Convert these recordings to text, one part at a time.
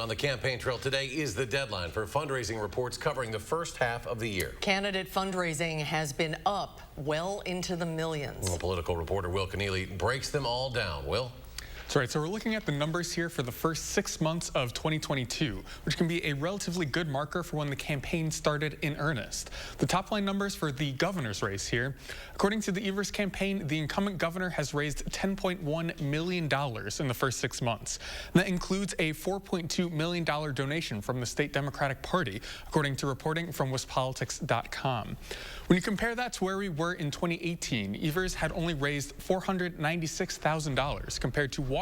On the campaign trail today is the deadline for fundraising reports covering the first half of the year. Candidate fundraising has been up well into the millions. Well, political reporter Will Keneally breaks them all down. Will? That's right. So we're looking at the numbers here for the first 6 months of 2022, which can be a relatively good marker for when the campaign started in earnest. The top line numbers for the governor's race here. According to the Evers campaign, the incumbent governor has raised $10.1 million in the first 6 months. And that includes a $4.2 million donation from the state Democratic Party, according to reporting from WisPolitics.com. When you compare that to where we were in 2018, Evers had only raised $496,000 compared to Walker,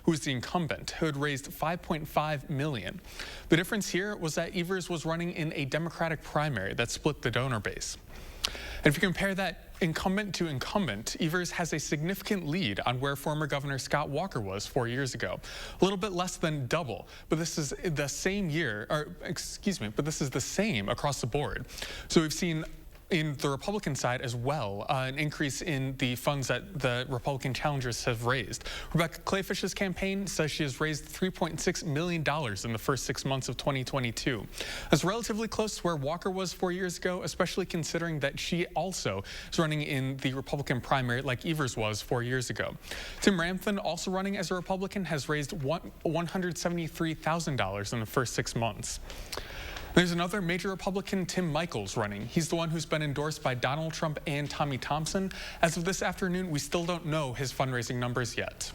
who was the incumbent, who had raised $5.5 million. The difference here was that Evers was running in a Democratic primary that split the donor base. And if you compare that incumbent to incumbent, Evers has a significant lead on where former Governor Scott Walker was 4 years ago. A little bit less than double, but this is the same but this is the same across the board. So we've seen in the Republican side as well, an increase in the funds that the Republican challengers have raised. Rebecca Clayfish's campaign says she has raised $3.6 million in the first 6 months of 2022. That's relatively close to where Walker was 4 years ago, especially considering that she also is running in the Republican primary like Evers was 4 years ago. Tim Ramthun, also running as a Republican, has raised $173,000 in the first 6 months. There's another major Republican, Tim Michels, running. He's the one who's been endorsed by Donald Trump and Tommy Thompson. As of this afternoon, we still don't know his fundraising numbers yet.